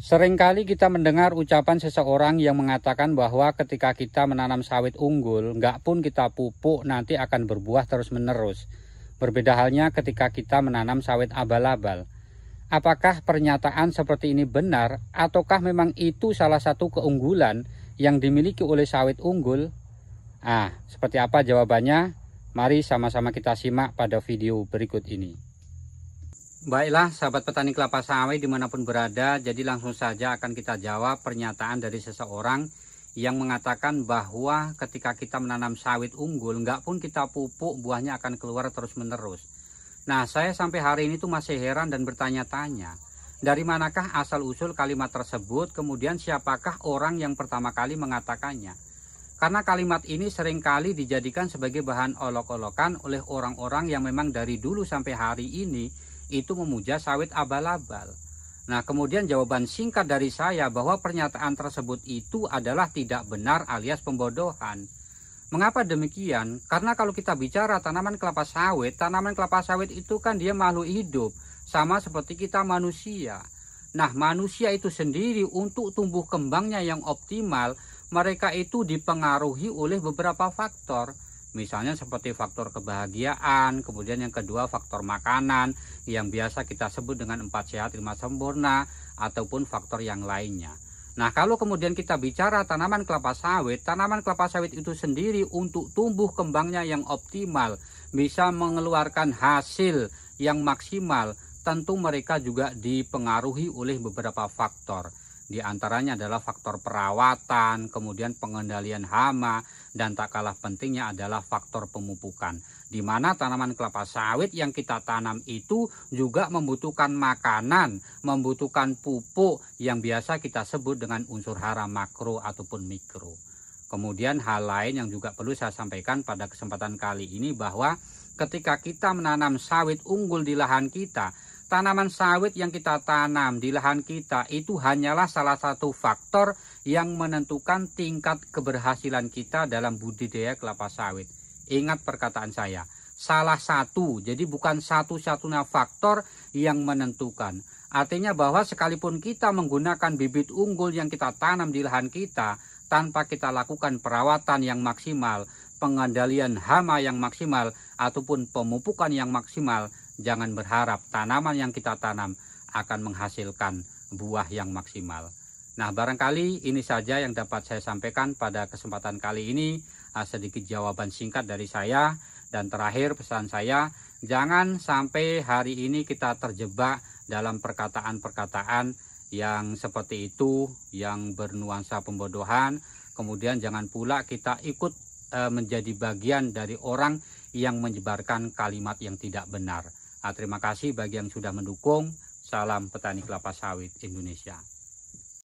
Seringkali kita mendengar ucapan seseorang yang mengatakan bahwa ketika kita menanam sawit unggul, nggak pun kita pupuk nanti akan berbuah terus-menerus. Berbeda halnya ketika kita menanam sawit abal-abal. Apakah pernyataan seperti ini benar, ataukah memang itu salah satu keunggulan yang dimiliki oleh sawit unggul? Seperti apa jawabannya? Mari sama-sama kita simak pada video berikut ini. Baiklah sahabat petani kelapa sawit dimanapun berada, jadi langsung saja akan kita jawab pernyataan dari seseorang yang mengatakan bahwa ketika kita menanam sawit unggul, nggak pun kita pupuk, buahnya akan keluar terus-menerus. Nah, saya sampai hari ini tuh masih heran dan bertanya-tanya, dari manakah asal-usul kalimat tersebut, kemudian siapakah orang yang pertama kali mengatakannya? Karena kalimat ini seringkali dijadikan sebagai bahan olok-olokan oleh orang-orang yang memang dari dulu sampai hari ini itu memuja sawit abal-abal. Nah, kemudian jawaban singkat dari saya bahwa pernyataan tersebut itu adalah tidak benar alias pembodohan. Mengapa demikian? Karena kalau kita bicara tanaman kelapa sawit itu kan dia makhluk hidup, sama seperti kita manusia. Nah, manusia itu sendiri untuk tumbuh kembangnya yang optimal, mereka itu dipengaruhi oleh beberapa faktor. Misalnya seperti faktor kebahagiaan, kemudian yang kedua faktor makanan yang biasa kita sebut dengan 4 sehat 5 sempurna, ataupun faktor yang lainnya. Nah, kalau kemudian kita bicara tanaman kelapa sawit itu sendiri untuk tumbuh kembangnya yang optimal, bisa mengeluarkan hasil yang maksimal, tentu mereka juga dipengaruhi oleh beberapa faktor. Di antaranya adalah faktor perawatan, kemudian pengendalian hama, dan tak kalah pentingnya adalah faktor pemupukan. Di mana tanaman kelapa sawit yang kita tanam itu juga membutuhkan makanan, membutuhkan pupuk yang biasa kita sebut dengan unsur hara makro ataupun mikro. Kemudian hal lain yang juga perlu saya sampaikan pada kesempatan kali ini bahwa ketika kita menanam sawit unggul di lahan kita, tanaman sawit yang kita tanam di lahan kita itu hanyalah salah satu faktor yang menentukan tingkat keberhasilan kita dalam budidaya kelapa sawit. Ingat perkataan saya, salah satu, jadi bukan satu-satunya faktor yang menentukan. Artinya bahwa sekalipun kita menggunakan bibit unggul yang kita tanam di lahan kita, tanpa kita lakukan perawatan yang maksimal, pengendalian hama yang maksimal, ataupun pemupukan yang maksimal, jangan berharap tanaman yang kita tanam akan menghasilkan buah yang maksimal. Nah, barangkali ini saja yang dapat saya sampaikan pada kesempatan kali ini. Sedikit jawaban singkat dari saya. Dan terakhir pesan saya, jangan sampai hari ini kita terjebak dalam perkataan-perkataan yang seperti itu, yang bernuansa pembodohan. Kemudian jangan pula kita ikut menjadi bagian dari orang yang menyebarkan kalimat yang tidak benar. Terima kasih bagi yang sudah mendukung. Salam petani kelapa sawit Indonesia.